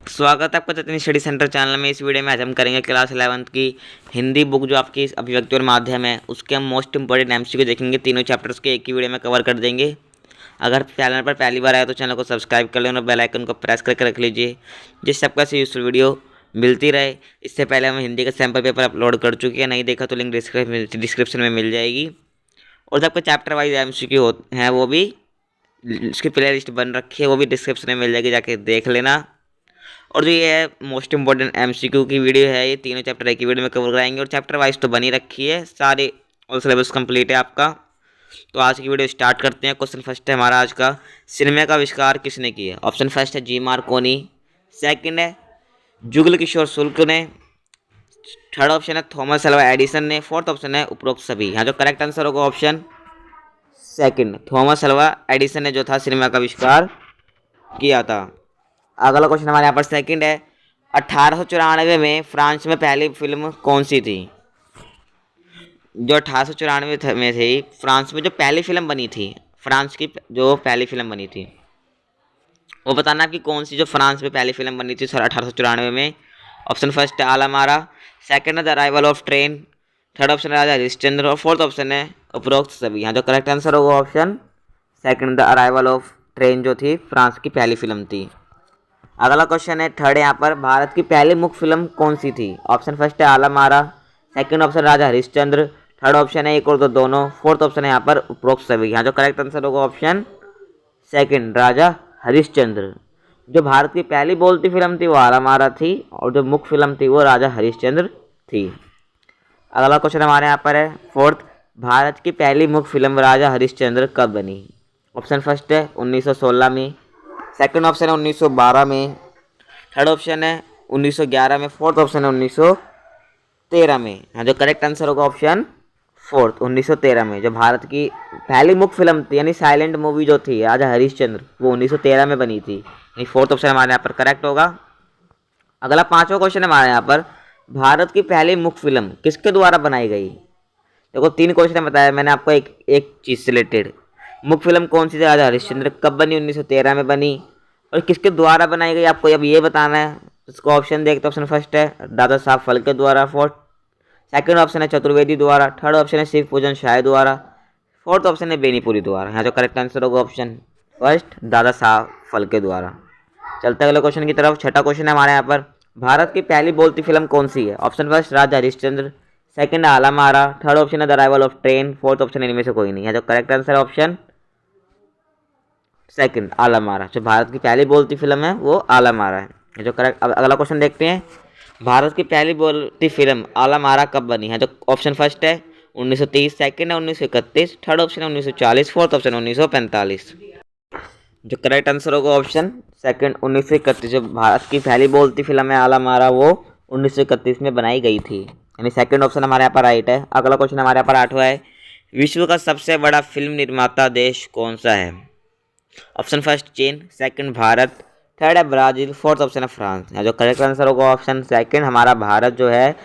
स्वागत है आपका चतनी स्टडी सेंटर चैनल में। इस वीडियो में आज हम करेंगे क्लास 11th की हिंदी बुक जो आपकी अभिव्यक्ति और माध्यम है उसके हम मोस्ट इंपॉर्टेंट एमसीक्यू देखेंगे। तीनों चैप्टर्स के एक ही वीडियो में कवर कर देंगे। अगर चैनल पर पहली बार आए तो चैनल को सब्सक्राइब कर लें और बेल आइकन को प्रेस करके रख लीजिए, जिससे आपको ऐसी यूजफुल वीडियो मिलती रहे। इससे पहले हम हिंदी का सैम्पल पेपर अपलोड कर चुके हैं, नहीं देखा तो लिंक डिस्क्रिप्शन में मिल जाएगी। और जो आपका चैप्टर वाइज एमसीक्यू हैं वो भी उसकी प्ले लिस्ट बन रखी है, वो भी डिस्क्रिप्शन में मिल जाएगी, जाके देख लेना। और जो ये है मोस्ट इंपॉर्टेंट एमसीक्यू की वीडियो है, ये तीनों चैप्टर एक ही वीडियो में कवर कराएंगे और चैप्टर वाइज तो बनी रखी है, सारे ऑल सिलेबस कंप्लीट है आपका। तो आज की वीडियो स्टार्ट करते हैं। क्वेश्चन फर्स्ट है हमारा आज का, सिनेमा का आविष्कार किसने किया? ऑप्शन फर्स्ट है जी मार्कोनी, सेकंड है जुगल किशोर शुक्ल ने, थर्ड ऑप्शन है थॉमस अल्वा एडिसन ने, फोर्थ ऑप्शन है उपरोक्त सभी। यहाँ जो करेक्ट आंसर होगा option second, Thomas Alva Edison ने जो था सिनेमा का आविष्कार किया था। अगला क्वेश्चन हमारे यहाँ पर सेकंड है, 1894 में फ्रांस में पहली फिल्म कौन सी थी? जो 1894 में थी फ्रांस में जो पहली फिल्म बनी थी, फ्रांस की जो पहली फिल्म बनी थी वो बताना कि कौन सी जो फ्रांस में पहली फिल्म बनी थी सर 1894 में। ऑप्शन फर्स्ट है आलमारा, सेकंड है the arrival of train, third option है राजा हरिश्चंद्र और फोर्थ ऑप्शन है उपरोक्त सभी। यहाँ जो करेक्ट आंसर होगा option second, the arrival of train जो थी फ्रांस की पहली फिल्म थी। अगला क्वेश्चन है थर्ड, यहाँ पर भारत की पहली मुख्य फिल्म कौन सी थी? ऑप्शन फर्स्ट है आलमारा, सेकंड ऑप्शन राजा हरिश्चंद्र, थर्ड ऑप्शन है एक और दो दोनों, फोर्थ ऑप्शन है यहाँ पर उपरोक्त सभी। यहाँ जो करेक्ट आंसर होगा ऑप्शन सेकंड, राजा हरिश्चंद्र। जो भारत की पहली बोलती फिल्म थी वो आलमारा थी और जो मुख्य फिल्म थी वो राजा हरिश्चंद्र थी। अगला क्वेश्चन हमारे यहाँ पर है फोर्थ, भारत की पहली मुख्य फिल्म राजा हरिश्चंद्र कब बनी? ऑप्शन फर्स्ट है 1916 में, सेकंड ऑप्शन है 1912 में, थर्ड ऑप्शन है 1911 में, फोर्थ ऑप्शन है 1913 में। यहाँ जो करेक्ट आंसर होगा ऑप्शन फोर्थ, 1913 में। जो भारत की पहली मुख्य फिल्म थी यानी साइलेंट मूवी जो थी राजा हरिश्चंद्र वो 1913 में बनी थी, यानी फोर्थ ऑप्शन हमारे यहाँ पर करेक्ट होगा। अगला पांचवा क्वेश्चन हमारे यहाँ पर, भारत की पहली मुख्य फिल्म किसके द्वारा बनाई गई? देखो तीन क्वेश्चन बताया मैंने आपको एक चीज़ से रिलेटेड। मुख्य फिल्म कौन सी थी राजा हरिश्चंद्र, कब बनी? 1913 में बनी, और किसके द्वारा बनाई गई आपको अब ये बताना है। इसको ऑप्शन देखते, ऑप्शन फर्स्ट है दादा साहब फाल्के द्वारा, सेकंड ऑप्शन है चतुर्वेदी द्वारा, थर्ड ऑप्शन है शिव पूजन शाह द्वारा, फोर्थ ऑप्शन है बेनीपुरी द्वारा। यहाँ जो करेक्ट आंसर होगा ऑप्शन फर्स्ट, दादा साहब फाल्के द्वारा। चलते अगले क्वेश्चन की तरफ। छठा क्वेश्चन है हमारे यहाँ पर, भारत की पहली बोलती फिल्म कौन सी है? ऑप्शन फर्स्ट राजा हरिश्चंद्र, सेकंड है आलमारा, थर्ड ऑप्शन है the arrival of train, fourth option इनमें से कोई नहीं। यहाँ जो करेक्ट आंसर है ऑप्शन सेकंड, आलमारा। जो भारत की पहली बोलती फिल्म है वो आलमारा है जो करेक्ट। अब अगला क्वेश्चन देखते हैं, भारत की पहली बोलती फिल्म आलमारा कब बनी है? जो ऑप्शन फर्स्ट है 1930, सेकंड है 1931, थर्ड ऑप्शन है 1940, फोर्थ ऑप्शन 1945। जो करेक्ट आंसर होगा ऑप्शन सेकंड, 1931। जो भारत की पहली बोलती फिल्म है आलमारा वो 1931 में बनाई गई थी, यानी सेकंड ऑप्शन हमारे यहाँ पर राइट है। अगला क्वेश्चन हमारे यहाँ पर आठवां है, विश्व का सबसे बड़ा फिल्म निर्माता देश कौन सा है? ऑप्शन फर्स्ट चीन, सेकंड भारत, थर्ड है ब्राज़ील, फोर्थ ऑप्शन है फ्रांस। यहाँ जो करेक्ट आंसर होगा ऑप्शन सेकंड, हमारा भारत जो है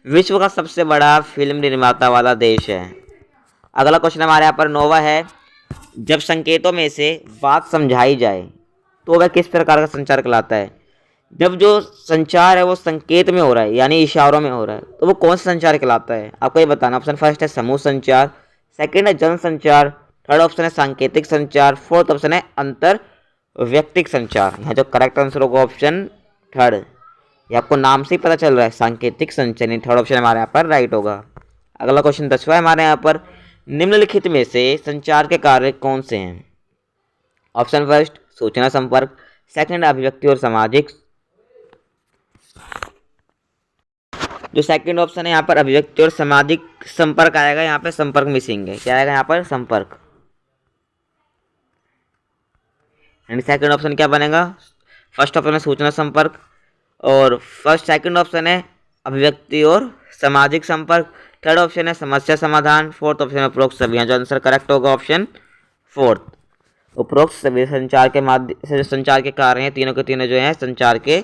विश्व का सबसे बड़ा फिल्म निर्माता वाला देश है। अगला क्वेश्चन हमारे यहाँ पर नौवां है, जब संकेतों में से बात समझाई जाए तो वह किस प्रकार का संचार कहलाता है? जब जो संचार है वो संकेत में हो रहा है यानी इशारों में हो रहा है तो वो कौन सा संचार कहलाता है आपको ये बताना। ऑप्शन फर्स्ट है समूह संचार, सेकंड है जन संचार, थर्ड ऑप्शन है सांकेतिक संचार, फोर्थ ऑप्शन है अंतर व्यक्तिक संचार। यहाँ जो करेक्ट आंसर होगा ऑप्शन थर्ड, ये आपको नाम से ही पता चल रहा है सांकेतिक संचार, थर्ड ऑप्शन हमारे यहाँ पर राइट होगा। अगला क्वेश्चन 10वां है हमारे यहाँ पर, निम्नलिखित में से संचार के कार्य कौन से हैं? ऑप्शन फर्स्ट सूचना संपर्क, सेकंड अभिव्यक्ति और सामाजिक। जो सेकंड ऑप्शन है यहाँ पर अभिव्यक्ति और सामाजिक संपर्क आएगा, यहाँ पे संपर्क मिसिंग है, क्या आएगा यहाँ पर संपर्क, यानी सेकंड ऑप्शन क्या बनेगा? फर्स्ट ऑप्शन है सूचना संपर्क और फर्स्ट सेकंड ऑप्शन है अभिव्यक्ति और सामाजिक संपर्क, थर्ड ऑप्शन है समस्या समाधान, फोर्थ ऑप्शन है उपरोक्त सभी। यहाँ जो आंसर करेक्ट होगा ऑप्शन फोर्थ, उपरोक्त सभी संचार के माध्यम से जो संचार के कार्य हैं तीनों के तीनों जो हैं संचार के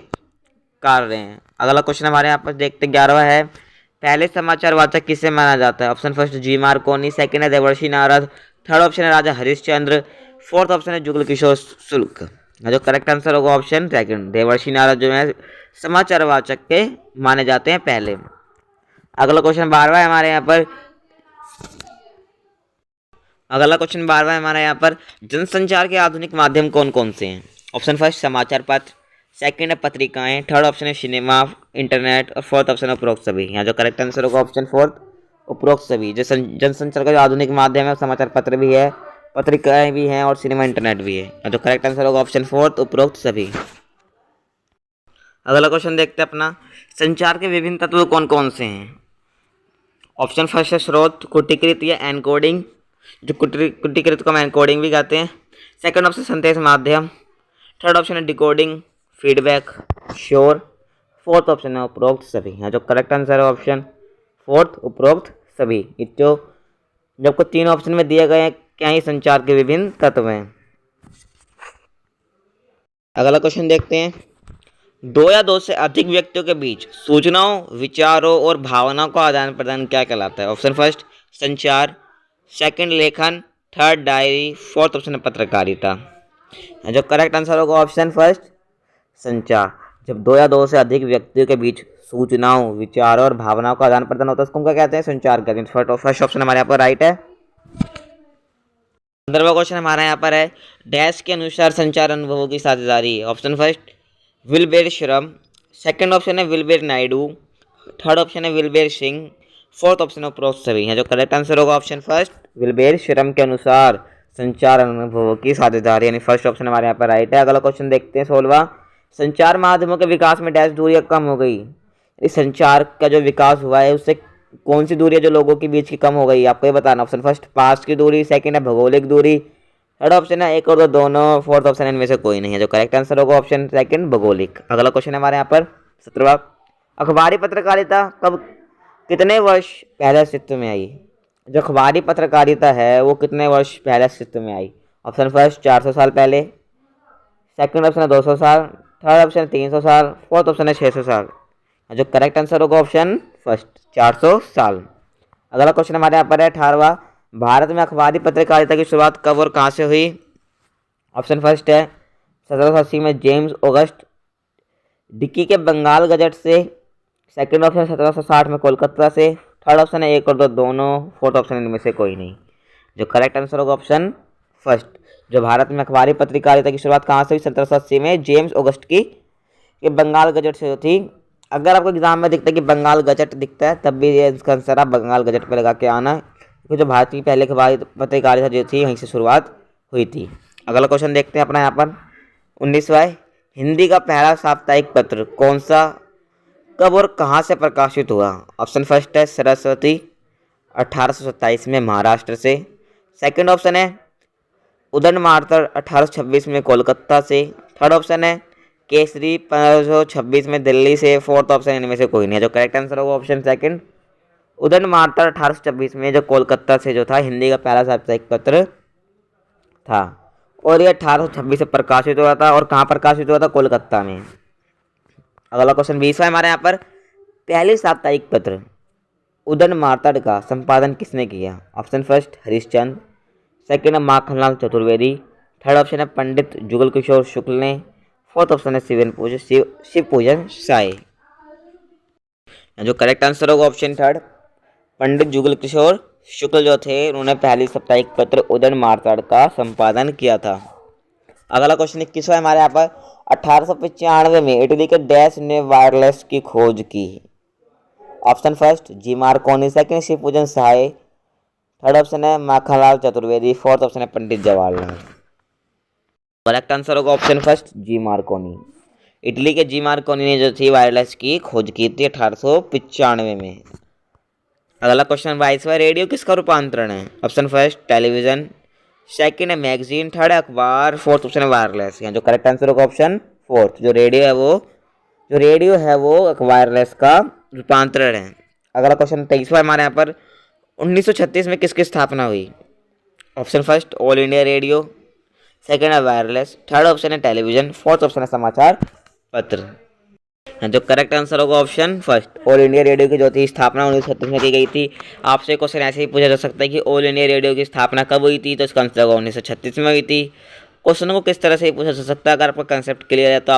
कार्य हैं। अगला क्वेश्चन हमारे यहाँ पर देखते 11वां है, पहले समाचार वाचक किसे माना जाता है? Option first G Marconi, second है देवर्षि नारद, थर्ड ऑप्शन है राजा हरिश्चंद्र, फोर्थ ऑप्शन है जुगल किशोर शुक्ल। जो करेक्ट आंसर होगा ऑप्शन सेकंड, देवर्षि नारद जो है समाचार वाचक के माने जाते हैं पहले। अगला क्वेश्चन 12वां है हमारे यहाँ पर। अगला क्वेश्चन 12वां है हमारे यहाँ पर, जनसंचार के आधुनिक माध्यम कौन कौन से हैं? ऑप्शन फर्स्ट समाचार पत्र, सेकंड है पत्रिकाएं, थर्ड ऑप्शन है सिनेमा, इंटरनेट और फोर्थ ऑप्शन है उपरोक्त सभी। यहाँ जो करेक्ट आंसर होगा ऑप्शन फोर्थ, उपरोक्त सभी। जो जनसंचार का जो आधुनिक माध्यम है समाचार पत्र भी है, पत्रिकाएं भी हैं और सिनेमा इंटरनेट भी है। जो करेक्ट आंसर होगा ऑप्शन फोर्थ, उपरोक्त सभी। अगला क्वेश्चन देखते हैं अपना, संचार के विभिन्न तत्व कौन कौन से हैं? ऑप्शन फर्स्ट है स्रोत, कुटीकृत या एनकोडिंग, जो कुटीकृत को हम एनकोडिंग भी कहते हैं। सेकंड ऑप्शन संदेश माध्यम, थर्ड ऑप्शन है डिकोडिंग, फीडबैक, शोर, फोर्थ ऑप्शन है उपरोक्त सभी। यहाँ जो करेक्ट आंसर है ऑप्शन फोर्थ, उपरोक्त सभी। जो जब को तीन ऑप्शन में दिए गए हैं क्या ही संचार के विभिन्न तत्व हैं। अगला क्वेश्चन देखते हैं, दो या दो से अधिक व्यक्तियों के बीच सूचनाओं, विचारों और भावनाओं का आदान प्रदान क्या कहलाता है? ऑप्शन फर्स्ट संचार, सेकंड लेखन, थर्ड डायरी, फोर्थ ऑप्शन है पत्रकारिता। जो करेक्ट आंसर होगा ऑप्शन फर्स्ट संचार। जब दो या दो से अधिक व्यक्तियों के बीच सूचनाओं, विचारों और भावनाओं का आदान प्रदान होता है उसको क्या कहते हैं? संचार कहते हैं। फर्स्ट ऑप्शन हमारे यहाँ पर राइट है। 15वां क्वेश्चन हमारा यहाँ पर है, डैश के अनुसार संचार अनुभवों की साझेदारी। ऑप्शन फर्स्ट विल्बर श्रम, सेकंड ऑप्शन है विल्बर नायडू, थर्ड ऑप्शन है विल्बर सिंह, फोर्थ ऑप्शन है उपरोक्त सभी। है जो करेक्ट आंसर होगा ऑप्शन फर्स्ट विल्बर श्रम के अनुसार संचार अनुभवों की साझेदारी, यानी फर्स्ट ऑप्शन हमारे यहाँ पर राइट है। अगला क्वेश्चन देखते हैं 16वां, संचार माध्यमों के विकास में डैश दूरियां कम हो गई। इस संचार का जो विकास हुआ है उससे कौन सी दूरी है जो लोगों के बीच की कम हो गई, आपको ये बताना। ऑप्शन फर्स्ट पास की दूरी, सेकंड है भौगोलिक दूरी, थर्ड ऑप्शन है एक और दो दोनों, फोर्थ ऑप्शन इनमें से कोई नहीं है। जो करेक्ट आंसर होगा ऑप्शन सेकंड भौगोलिक। अगला क्वेश्चन है हमारे यहाँ पर 17वां, अखबारी पत्रकारिता कब कितने वर्ष पहले अस्तित्व में आई? जो अखबारी पत्रकारिता है वो कितने वर्ष पहले अस्तित्व में आई? ऑप्शन फर्स्ट 400 साल पहले, सेकंड ऑप्शन है 200 साल, थर्ड ऑप्शन है 300 साल, फोर्थ ऑप्शन है 600 साल। जो करेक्ट आंसर होगा ऑप्शन फर्स्ट 400 साल। अगला क्वेश्चन हमारे यहाँ पर है 18वां, भारत में अखबारी पत्रकारिता की शुरुआत कब और कहाँ से हुई? ऑप्शन फर्स्ट है 1780 में जेम्स ऑगस्ट डिकी के बंगाल गजट से, सेकंड ऑप्शन 1760 में कोलकाता से, थर्ड ऑप्शन है एक और दो दोनों, फोर्थ ऑप्शन इनमें से कोई नहीं। जो करेक्ट आंसर होगा ऑप्शन फर्स्ट। जो भारत में अखबारी पत्रकारिता की शुरुआत कहाँ से हुई? 1780 में जेम्स ऑगस्ट की के बंगाल गजट से थी। अगर आपको एग्जाम में दिखता है कि बंगाल गजट दिखता है तब भी ये इसका आंसर आप बंगाल गजट पर लगा के आना, क्योंकि जो भारत की पहले अखबारी पत्रकारिता जो थी वहीं से शुरुआत हुई थी। अगला क्वेश्चन देखते हैं अपना यहाँ पर 19वां, हिंदी का पहला साप्ताहिक पत्र कौन सा, कब और कहाँ से प्रकाशित हुआ? ऑप्शन फर्स्ट है सरस्वती 1827 में महाराष्ट्र से, सेकंड ऑप्शन है उदयन मार्तर 1826 में कोलकाता से, थर्ड ऑप्शन है केसरी 1526 में दिल्ली से, फोर्थ ऑप्शन इनमें से कोई नहीं है। जो करेक्ट आंसर होगा ऑप्शन सेकंड उदयन मार्तर 1826 में जो कोलकाता से जो था हिंदी का पहला साप्ताहिक पत्र था, और ये 1826 से प्रकाशित हुआ था। और कहाँ प्रकाशित हुआ था? कोलकाता में। अगला क्वेश्चन 20वां हमारे यहाँ पर, पहले साप्ताहिक पत्र उदयन मार्तंड का संपादन किसने किया? ऑप्शन फर्स्ट हरिश्चंद्र, सेकंड है माखनलाल चतुर्वेदी, थर्ड ऑप्शन है पंडित जुगल किशोर शुक्ल ने, फोर्थ ऑप्शन है शिव पूजन साय। जो करेक्ट आंसर होगा ऑप्शन थर्ड पंडित जुगल किशोर शुक्ल जो थे उन्होंने पहली साप्ताहिक पत्र उदयन मार्तंड का संपादन किया था। अगला क्वेश्चन 21वां हमारे यहाँ पर, 1895 में इटली के डैश ने वायरलेस की खोज की? Option first G Marconi, second Shiv Pujan Sahay, third option है माखनलाल चतुर्वेदी, फोर्थ ऑप्शन है पंडित जवाहरलाल। करेक्ट आंसर होगा option first G Markovnikov. Italy के जी मार्कोनी ने जो थी वायरलेस की खोज की थी 1895 में। अगला क्वेश्चन 22वां, रेडियो किसका रूपांतरण है? ऑप्शन फर्स्ट टेलीविजन, सेकंड है मैगजीन, थर्ड है अखबार, फोर्थ ऑप्शन है वायरलेस। यहाँ जो करेक्ट आंसर होगा ऑप्शन फोर्थ, जो रेडियो है वो वायरलेस का रूपांतरण है। अगला क्वेश्चन 23वां हमारे यहाँ पर, 1936 में किसकी स्थापना हुई? Option first all India radio, second है वायरलेस, थर्ड ऑप्शन है टेलीविजन, फोर्थ ऑप्शन है समाचार पत्र। जो करेक्ट आंसर होगा option first all India radio की जो थी स्थापना 1936 में की गई थी। आपसे क्वेश्चन ऐसे ही पूछा जा सकता है कि ऑल इंडिया रेडियो की स्थापना कब हुई थी, तो इसका आंसर होगा 1936 में हुई थी। क्वेश्चन को किस तरह से पूछा जा सकता है, अगर आपका कंसेप्ट क्लियर है तो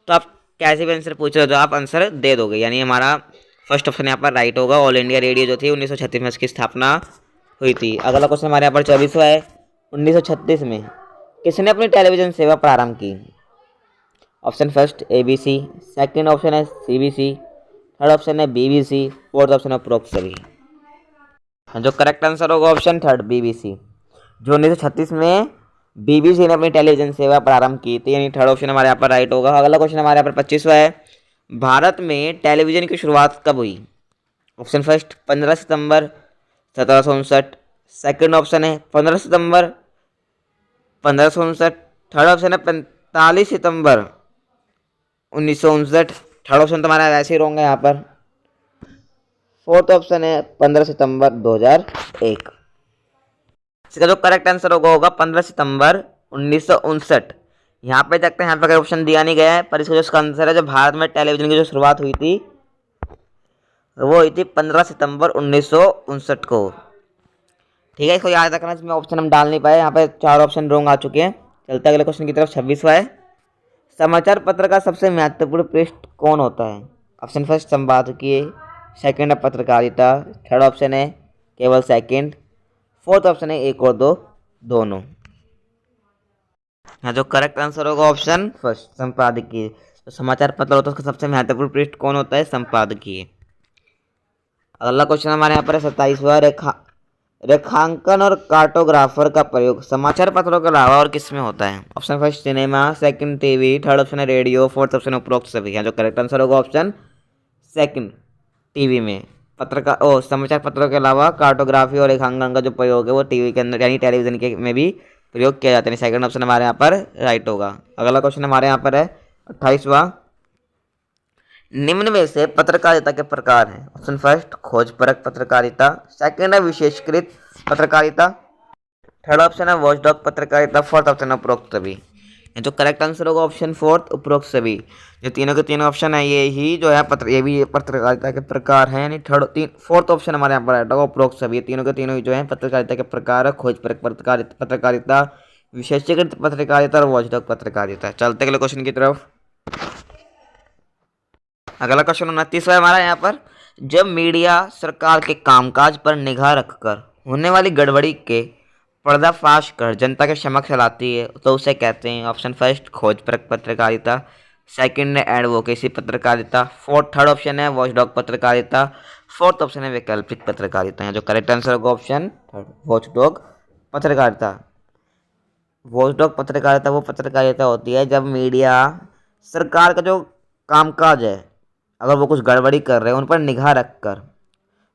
आप कैसे भी आंसर पूछ रहे हो तो आप आंसर दे दोगे। यानी हमारा फर्स्ट ऑप्शन यहाँ पर राइट होगा। ऑल इंडिया रेडियो जो थी 1936 में इसकी स्थापना हुई थी। अगला क्वेश्चन हमारे यहाँ पर 24वां है। 1936 में किसने अपनी टेलीविजन सेवा प्रारंभ की? Option first ABC, second option है CBC, थर्ड ऑप्शन है BBC, फोर्थ ऑप्शन है उपरोक्त सभी। जो करेक्ट आंसर होगा ऑप्शन थर्ड BBC। जो 1936 में BBC ने अपनी टेलीविजन सेवा प्रारंभ की थी, यानी थर्ड ऑप्शन हमारे यहाँ पर राइट होगा। अगला क्वेश्चन हमारे यहाँ पर 25वां है। भारत में टेलीविजन की शुरुआत कब हुई? ऑप्शन फर्स्ट 15 सितंबर 1759, सेकंड ऑप्शन है 15 सितंबर 1559, थर्ड ऑप्शन है 45 सितंबर 1959, थर्ड ऑप्शन तुम्हारा वैसे ही रॉन्ग है यहाँ पर। फोर्थ ऑप्शन है 15 सितंबर 2001। इसका जो करेक्ट आंसर होगा 15 सितंबर 1959। यहाँ पे देखते हैं, यहाँ पे ऑप्शन दिया नहीं गया है, पर इसका जो आंसर है, जो भारत में टेलीविजन की जो शुरुआत हुई थी वो हुई थी 15 सितंबर 1959 को। ठीक है, इसको याद रखना। इसमें ऑप्शन हम डाल नहीं पाए, यहाँ पे 4 ऑप्शन रॉन्ग आ चुके हैं। चलते हैं अगले क्वेश्चन की तरफ। 26वां है। समाचार पत्र का सबसे महत्वपूर्ण पृष्ठ कौन होता है? ऑप्शन फर्स्ट संपादकीय, सेकंड है पत्रकारिता, थर्ड ऑप्शन है केवल सेकंड, फोर्थ ऑप्शन है एक और दो, दोनों। यहाँ जो करेक्ट आंसर होगा ऑप्शन फर्स्ट संपादकीय। तो समाचार पत्र होता है उसका सबसे महत्वपूर्ण पृष्ठ कौन होता है? संपादकीय। अगला क्वेश्चन हमारे यहाँ पर है 27वां। रेखांकन और कार्टोग्राफर का प्रयोग समाचार पत्रों के अलावा और किस में होता है? Option first cinema, second TV, third option है रेडियो, फोर्थ ऑप्शन है उपरोक्त सभी। यहाँ जो करेक्ट आंसर होगा ऑप्शन सेकंड टीवी में। समाचार पत्रों के अलावा कार्टोग्राफी और रेखांकन का जो प्रयोग है वो टीवी के अंदर यानी टेलीविजन के में भी प्रयोग किया जाता है। सेकंड ऑप्शन हमारे यहाँ पर राइट होगा। अगला क्वेश्चन हमारे यहाँ पर है 28वां। निम्न में से पत्रकारिता के प्रकार हैं। ऑप्शन फर्स्ट खोजपरक पत्रकारिता, सेकंड है विशेषकृत पत्रकारिता, थर्ड ऑप्शन है वॉचडॉग पत्रकारिता, फोर्थ ऑप्शन है उपरोक्त सभी। जो करेक्ट आंसर होगा ऑप्शन फोर्थ उपरोक्त सभी। जो तीनों के तीनों ऑप्शन है ये ही जो है ये भी पत्रकारिता के प्रकार हैं, यानी फोर्थ ऑप्शन हमारे यहाँ पर राइट होगा उपरोक्त सभी। तीनों के तीनों जो है पत्रकारिता के प्रकार है, खोजपरक पत्रकारिता, विशेषकृत पत्रकारिता और वॉचडॉग पत्रकारिता। चलते अगले क्वेश्चन की तरफ। अगला क्वेश्चन 29वां है हमारा यहाँ पर। जब मीडिया सरकार के कामकाज पर निगाह रखकर होने वाली गड़बड़ी के पर्दाफाश कर जनता के समक्ष लाती है तो उसे कहते हैं। ऑप्शन फर्स्ट खोजपरक पत्रकारिता, सेकंड है एडवोकेसी पत्रकारिता, थर्ड ऑप्शन है वॉचडॉग पत्रकारिता, फोर्थ ऑप्शन है वैकल्पिक पत्रकारिता। है जो करेक्ट आंसर होगा ऑप्शन थर्ड वॉचडॉग पत्रकारिता। वॉचडॉग पत्रकारिता वो पत्रकारिता होती है जब मीडिया सरकार का जो कामकाज है अगर वो कुछ गड़बड़ी कर रहे हैं उन पर निगाह रखकर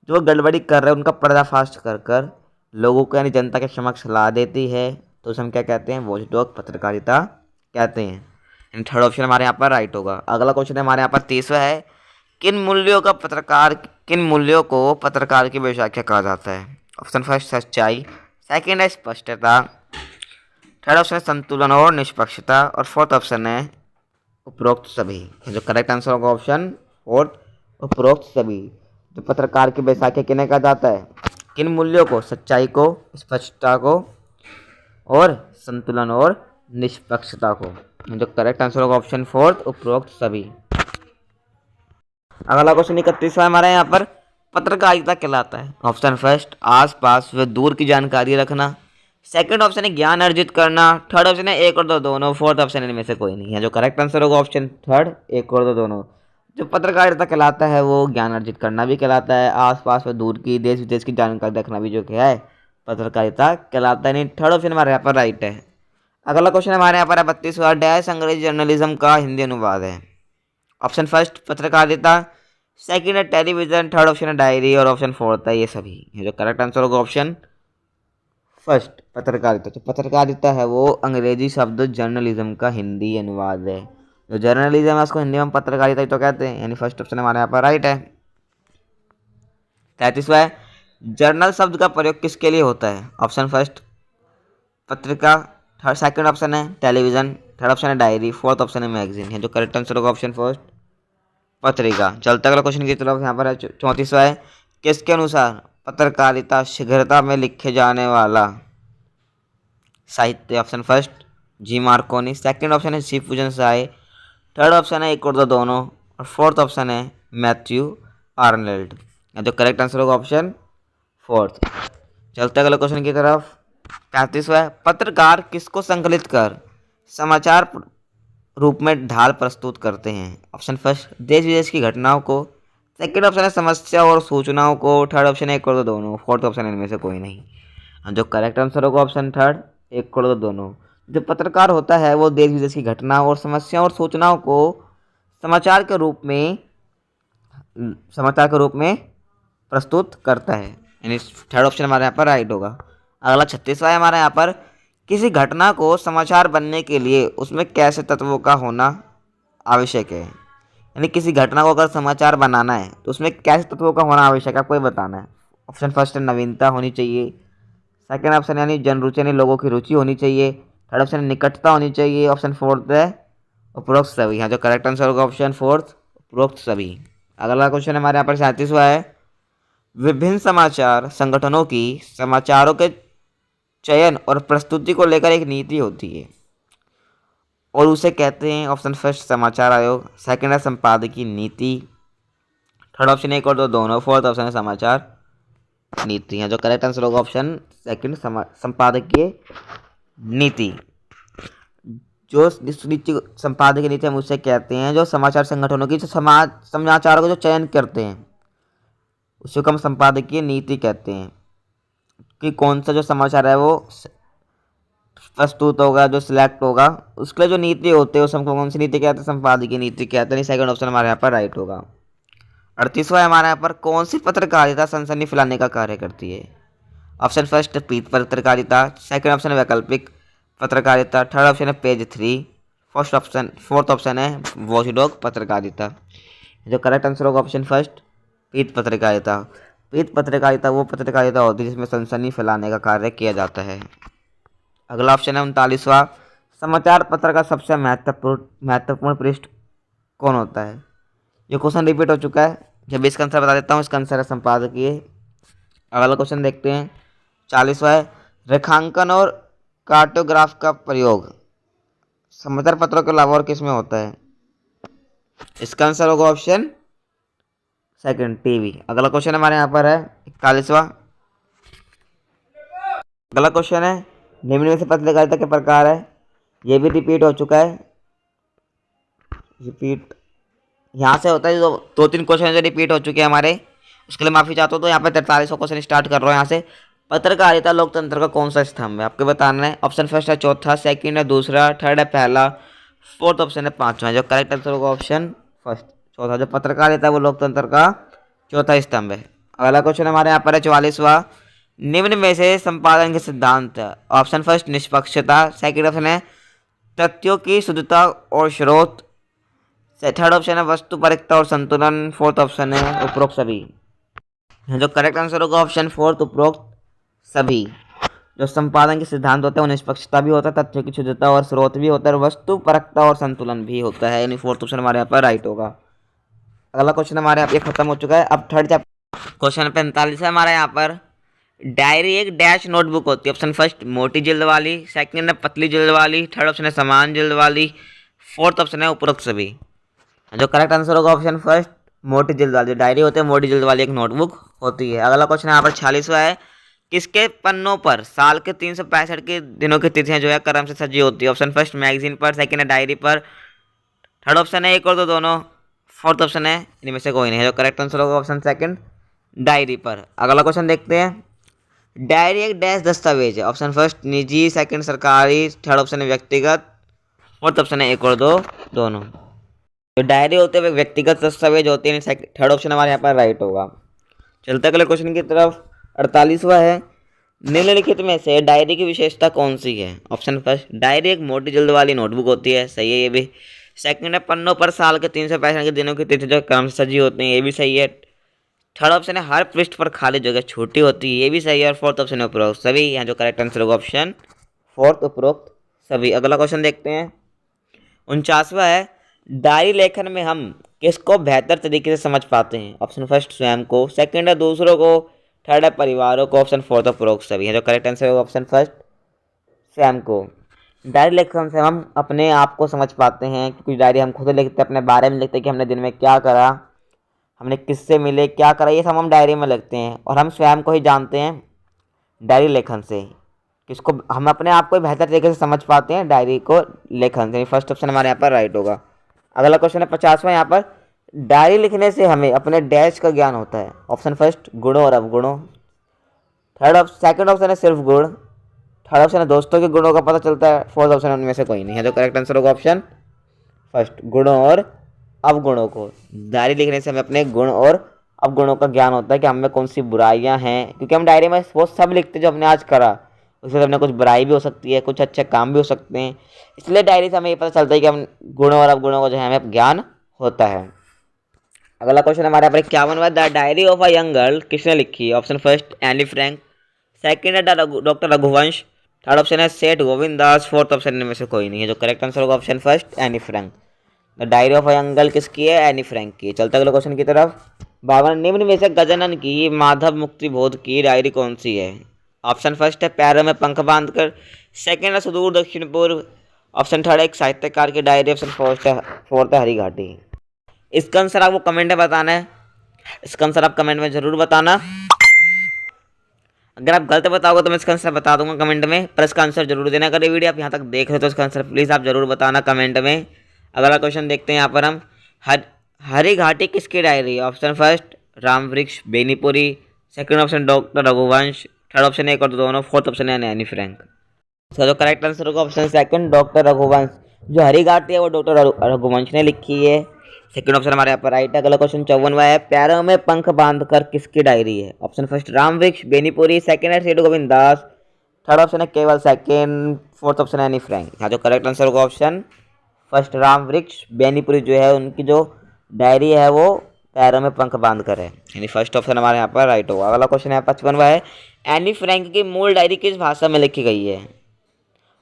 जो गड़बड़ी कर रहे हैं उनका पर्दाफाश कर कर लोगों को यानी जनता के समक्ष ला देती है तो उसे हम क्या कहते हैं? वॉचडॉग पत्रकारिता कहते हैं। थर्ड ऑप्शन हमारे यहाँ पर राइट होगा। अगला क्वेश्चन हमारे यहाँ पर 30वां है। किन मूल्यों को पत्रकार की व्याख्या कहा जाता है? ऑप्शन फर्स्ट सच्चाई, सेकंड है स्पष्टता, थर्ड ऑप्शन है संतुलन और निष्पक्षता और फोर्थ ऑप्शन है उपरोक्त सभी। जो करेक्ट आंसर होगा ऑप्शन फोर्थ उपरोक्त सभी। जो पत्रकार की व्याख्या किन्हें कहा जाता है? किन मूल्यों को? सच्चाई को, स्पष्टता को और संतुलन और निष्पक्षता को। जो करेक्ट आंसर होगा ऑप्शन फोर्थ उपरोक्त सभी। अगला क्वेश्चन 31वां हमारे यहाँ पर। पत्रकारिता कहलाता है। ऑप्शन फर्स्ट आस पास व दूर की जानकारी रखना, सेकंड ऑप्शन है ज्ञान अर्जित करना, थर्ड ऑप्शन है एक और दो दोनों, फोर्थ ऑप्शन इनमें से कोई नहीं है। जो करेक्ट आंसर होगा ऑप्शन थर्ड एक और दो दोनों। जो पत्रकारिता कहलाता है वो ज्ञान अर्जित करना भी कहलाता है, आसपास व दूर की देश विदेश की जानकारी रखना भी जो क्या है पत्रकारिता कहलाता है। नहीं थर्ड ऑप्शन हमारे यहाँ पर राइट है। अगला क्वेश्चन हमारे यहाँ पर है 32वां। डैश अंग्रेजी जर्नलिज्म का हिंदी अनुवाद है। ऑप्शन फर्स्ट पत्रकारिता, सेकंड है टेलीविजन, थर्ड ऑप्शन है डायरी और ऑप्शन फोर्थ है ये सभी। जो करेक्ट आंसर होगा ऑप्शन फर्स्ट पत्रकारिता। जो पत्रकारिता है वो अंग्रेजी शब्द जर्नलिज्म का हिंदी अनुवाद है। जो जर्नलिज्म है उसको हिंदी में पत्रकारिता ही तो कहते हैं, यानी फर्स्ट ऑप्शन हमारे यहाँ पर राइट है। 33वां है। जर्नल शब्द का प्रयोग किसके लिए होता है? ऑप्शन फर्स्ट पत्रिका, थर्ड सेकंड ऑप्शन है टेलीविजन, थर्ड ऑप्शन है डायरी, फोर्थ ऑप्शन है मैगजीन। है जो करेक्ट आंसर होगा ऑप्शन फर्स्ट पत्रिका। चलते अगला क्वेश्चन की तरफ। यहाँ पर है 34वां है। किसके अनुसार पत्रकारिता शीघ्रता में लिखे जाने वाला साहित्य option first G Marconi. Second option है शिवपूजन साय। थर्ड ऑप्शन है एक और दो दोनों। और फोर्थ ऑप्शन है मैथ्यू आर्नल्ड। जो करेक्ट आंसर होगा ऑप्शन फोर्थ। चलते अगले क्वेश्चन की तरफ। 35वां है, पत्रकार किसको संकलित कर समाचार रूप में ढाल प्रस्तुत करते हैं? ऑप्शन फर्स्ट देश विदेश की घटनाओं को। सेकंड ऑप्शन है समस्या और सूचनाओं को। थर्ड ऑप्शन है एक और दो दोनों। फोर्थ ऑप्शन है इनमें से कोई नहीं। जो करेक्ट आंसर होगा ऑप्शन थर्ड एक और दो दोनों। जो पत्रकार होता है वो देश विदेश की घटनाओं और समस्याओं और सूचनाओं को समाचार के रूप में प्रस्तुत करता है, यानी थर्ड ऑप्शन हमारे यहाँ पर राइट होगा। अगला 36वां है हमारे यहाँ पर, किसी घटना को समाचार बनने के लिए उसमें कैसे तत्वों का होना आवश्यक है? यानी किसी घटना को अगर समाचार बनाना है तो उसमें कैसे तत्वों का होना आवश्यक है, आपको ये बताना है। ऑप्शन फर्स्ट है नवीनता होनी चाहिए। सेकंड ऑप्शन यानी जन रुचि यानी लोगों की रुचि होनी चाहिए। थर्ड ऑप्शन है निकटता होनी चाहिए। ऑप्शन फोर्थ है उपरोक्त सभी। यहाँ जो करेक्ट आंसर होगा ऑप्शन फोर्थ उपरोक्त सभी। अगला क्वेश्चन हमारे यहाँ पर 37वां है, विभिन्न समाचार संगठनों की समाचारों के चयन और प्रस्तुति को लेकर एक नीति होती है और उसे कहते हैं ऑप्शन फर्स्ट समाचार आयोग। सेकंड है संपादकीय नीति। थर्ड ऑप्शन एक और दो दोनों। फोर्थ ऑप्शन है समाचार नीति। है जो करेक्ट आंसर होगा ऑप्शन सेकंड संपादकीय नीति। जो संपादकीय नीति हम उसे कहते हैं जो समाचार संगठनों की जो समाचारों को जो चयन करते हैं उसे हम संपादकीय नीति कहते हैं कि कौन सा जो समाचार है वो प्रस्तुत होगा, जो सिलेक्ट होगा, उसके लिए जो नीति होती है उसे हमको कौन सी नीति कहते हैं? संपादकीय नीति कहते हैं। सेकंड ऑप्शन हमारे यहाँ पर राइट होगा। 38वां है हमारे यहाँ पर, कौन सी पत्रकारिता सनसनी फैलाने का कार्य करती है? ऑप्शन फर्स्ट पीठ पत्रकारिता। सेकंड ऑप्शन है वैकल्पिक पत्रकारिता। थर्ड ऑप्शन है पेज 3। फोर्थ ऑप्शन है वॉचडॉग पत्रकारिता। जो करेक्ट आंसर होगा ऑप्शन फर्स्ट पीठ पत्रकारिता। पीठ पत्रकारिता वो पत्रकारिता होती है जिसमें सनसनी फैलाने का कार्य किया जाता है। अगला ऑप्शन है 39वां, समाचार पत्र का सबसे महत्वपूर्ण पृष्ठ कौन होता है? ये क्वेश्चन रिपीट हो चुका है, जब इसका आंसर बता देता हूँ। इसका आंसर है संपादकीय। अगला क्वेश्चन देखते हैं 40वां है, रेखांकन और कार्टोग्राफ का प्रयोग समाचार पत्रों के अलावा और किस में होता है? इसका आंसर होगा ऑप्शन सेकंड टीवी। अगला क्वेश्चन हमारे यहाँ पर है 41वां। अगला क्वेश्चन है निम्न में से पत्रकारिता के प्रकार है, ये भी रिपीट हो चुका है। रिपीट यहाँ से होता है, जो 2-3 क्वेश्चन जो रिपीट हो चुके हैं हमारे, उसके लिए माफ़ी चाहता हूँ। तो यहाँ पे 43वां क्वेश्चन स्टार्ट कर रहा हूँ यहाँ से। पत्रकारिता लोकतंत्र का कौन सा स्तंभ है? आपको बताना है। ऑप्शन फर्स्ट है चौथा, सेकंड है दूसरा, थर्ड है पहला, फोर्थ ऑप्शन है पांचवा। जो करेक्ट आंसर होगा ऑप्शन फर्स्ट चौथा। जो पत्रकारिता है वो लोकतंत्र का चौथा स्तंभ है। अगला क्वेश्चन हमारे यहाँ पर है 44वां, निम्न में से संपादन के सिद्धांत। ऑप्शन फर्स्ट निष्पक्षता। सेकंड ऑप्शन है तथ्यों की शुद्धता और स्रोत। थर्ड ऑप्शन है वस्तुपरकता और संतुलन। फोर्थ ऑप्शन है उपरोक्त सभी। जो करेक्ट आंसर होगा ऑप्शन फोर्थ उपरोक्त सभी। जो संपादन के सिद्धांत होते हैं वो निष्पक्षता भी होता है, तथ्यों की शुद्धता और स्रोत भी होता है, और वस्तुपरकता और संतुलन भी होता है, यानी फोर्थ ऑप्शन हमारे यहाँ पर राइट होगा। अगला क्वेश्चन हमारे यहाँ पे खत्म हो चुका है। अब थर्ड क्वेश्चन 45 है हमारे यहाँ पर, डायरी एक डैश नोटबुक होती है। ऑप्शन फर्स्ट मोटी जिल्द वाली, सेकंड है पतली जिल्द वाली, थर्ड ऑप्शन है समान जिल्द वाली, फोर्थ ऑप्शन है उपरोक्त सभी। जो करेक्ट आंसर होगा ऑप्शन फर्स्ट मोटी जिल्द वाली। डायरी होती है मोटी जिल्द वाली एक नोटबुक होती है। अगला क्वेश्चन यहाँ पर 46वां है, किसके पन्नों पर साल के 365 के दिनों की तिथियां जो है क्रम से सजी होती है? ऑप्शन फर्स्ट मैगजीन पर, सेकंड है डायरी पर, थर्ड ऑप्शन है एक और दो दोनों, फोर्थ ऑप्शन है इनमें से कोई नहीं है। जो करेक्ट आंसर होगा ऑप्शन सेकंड डायरी पर। अगला क्वेश्चन देखते हैं, डायरी एक डैश दस्तावेज है। ऑप्शन फर्स्ट निजी, सेकंड सरकारी, थर्ड ऑप्शन है व्यक्तिगत, फोर्थ ऑप्शन है एक और दो दोनों। जो डायरी होते हैं व्यक्तिगत दस्तावेज होते हैं, थर्ड ऑप्शन हमारे यहाँ पर राइट होगा। चलते अगले क्वेश्चन की तरफ। 48वां है, निम्नलिखित में से डायरी की विशेषता कौन सी है? ऑप्शन फर्स्ट डायरी एक मोटी जिल्द वाली नोटबुक होती है, सही है ये भी। सेकंड है पन्नों पर साल के 365 के दिनों की तिथि जो क्रम से सजी होती है, ये भी सही है। थर्ड ऑप्शन है हर पृष्ठ पर खाली जगह छोटी होती है, ये भी सही है। और फोर्थ ऑप्शन है उपरोक्त सभी। यहाँ जो करेक्ट आंसर होगा ऑप्शन फोर्थ उपरोक्त सभी। अगला क्वेश्चन देखते हैं 49वां है, डायरी लेखन में हम किसको बेहतर तरीके से समझ पाते हैं? ऑप्शन फर्स्ट स्वयं को, सेकंड है दूसरों को, थर्ड है परिवारों को, ऑप्शन फोर्थ उपरोक्त सभी है। जो करेक्ट आंसर होगा ऑप्शन फर्स्ट स्वयं को। डायरी लेखन से हम अपने आप को समझ पाते हैं, कुछ डायरी हम खुद लिखते हैं, अपने बारे में लिखते हैं कि हमने दिन में क्या करा, हमने किससे मिले, क्या करा, ये सब हम डायरी में लिखते हैं। और हम स्वयं को ही जानते हैं डायरी लेखन से, किसको हम अपने आप को बेहतर तरीके से समझ पाते हैं डायरी को लेखन से। फर्स्ट ऑप्शन हमारे यहाँ पर राइट होगा। अगला क्वेश्चन है 50वां यहाँ पर, डायरी लिखने से हमें अपने डैश का ज्ञान होता है। ऑप्शन फर्स्ट गुणों और अवगुणों, सेकंड ऑप्शन है सिर्फ गुण, थर्ड ऑप्शन है दोस्तों के गुणों का पता चलता है, फोर्थ ऑप्शन उनमें से कोई नहीं है। तो करेक्ट आंसर होगा ऑप्शन फर्स्ट, गुणों और अवगुणों को। डायरी लिखने से हमें अपने गुण और अवगुणों का ज्ञान होता है कि हम में कौन सी बुराइयां हैं, क्योंकि हम डायरी में वो सब लिखते हैं जो हमने आज करा, उससे हमने कुछ बुराई भी हो सकती है, कुछ अच्छे काम भी हो सकते हैं, इसलिए डायरी से हमें ये पता चलता है कि हम गुणों और अवगुणों को जो है हमें ज्ञान होता है। अगला क्वेश्चन हमारे यहाँ पर 51वां, the diary of a young girl किसने लिखी है। Option first Annie Frank, second है डॉक्टर रघुवंश, थर्ड ऑप्शन है सेठ गोविंद दास, फोर्थ ऑप्शन इनमें से कोई नहीं है। जो करेक्ट आंसर होगा option first Annie Frank. The diary of a young girl किसकी है, एनी फ्रैंक की। चलते अगले क्वेश्चन की तरफ। 52, निम्न में से गजानन की माधव मुक्ति बोध की डायरी कौन सी है। ऑप्शन फर्स्ट है पैरों में पंख बांधकर, सेकंड है सुदूर दक्षिण पूर्व, ऑप्शन थर्ड है एक साहित्यकार की डायरी, ऑप्शन फोर्थ है हरी घाटी। इसका आंसर आपको कमेंट में बताना है, इसका आंसर आप कमेंट में जरूर बताना। अगर आप गलत बताओगे तो मैं इसका आंसर बता दूंगा कमेंट में, पर इसका आंसर जरूर देना। अगर ये वीडियो आप यहाँ तक देख रहे हो तो इसका आंसर प्लीज़ आप जरूर बताना कमेंट में। अगला क्वेश्चन देखते हैं यहाँ पर हम, हरी घाटी किसकी डायरी है। ऑप्शन फर्स्ट राम वृक्ष Benipuri, second option doctor Raghuvansh, third option एक और दोनों, फोर्थ ऑप्शन है एनी फ्रैंक। इसका जो करेक्ट आंसर होगा ऑप्शन सेकंड डॉक्टर रघुवंश। जो हरी घाटी है वो डॉक्टर रघुवंश ने लिखी है, सेकंड ऑप्शन हमारे यहाँ पर राइट है। अगला क्वेश्चन 54वां है, पैरों में पंख बांधकर किसकी डायरी है। ऑप्शन फर्स्ट राम वृक्ष बेनीपुरी, सेकंड है सेठ गोविंद दास, थर्ड ऑप्शन है केवल सेकंड, फोर्थ ऑप्शन है एनी फ्रैंक। यहाँ जो करेक्ट आंसर होगा ऑप्शन फर्स्ट राम वृक्ष बेनीपुरी जो है उनकी जो डायरी है वो पैरों में पंख बांध कर है, यानी फर्स्ट ऑप्शन हमारे यहाँ पर राइट होगा। अगला क्वेश्चन है 55वां है, एनी फ्रैंक की मूल डायरी किस भाषा में लिखी गई है।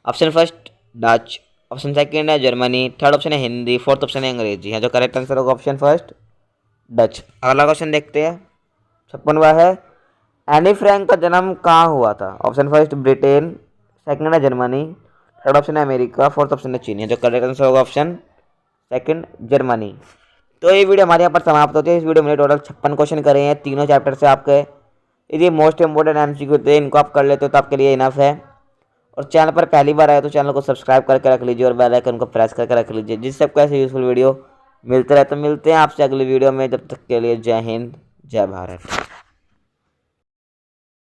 Option first Dutch, option second है जर्मनी, थर्ड ऑप्शन है हिंदी, फोर्थ ऑप्शन है अंग्रेजी। है जो करेक्ट आंसर होगा ऑप्शन फर्स्ट डच। अगला क्वेश्चन देखते हैं 56वां है, एनी फ्रैंक का जन्म कहाँ हुआ था। ऑप्शन फर्स्ट ब्रिटेन, सेकंड है जर्मनी, थर्ड ऑप्शन है अमेरिका, फोर्थ ऑप्शन है चीन। है जो करेक्ट आंसर होगा ऑप्शन सेकंड जर्मनी। तो ये वीडियो हमारे यहाँ पर समाप्त होती है। इस वीडियो में टोटल 56 क्वेश्चन करे हैं, तीनों चैप्टर से आपके। ये मोस्ट इंपोर्टेंट एमसीक्यू थे, इनको आप कर लेते हो तो आपके लिए इनफ है। और चैनल पर पहली बार आए तो चैनल को सब्सक्राइब करके रख लीजिए और बेल आइकन को प्रेस करके रख लीजिए, जिससे आपको ऐसे यूजफुल वीडियो मिलते रहे। तो मिलते हैं आपसे अगली वीडियो में, जब तक के लिए जय हिंद जय भारत।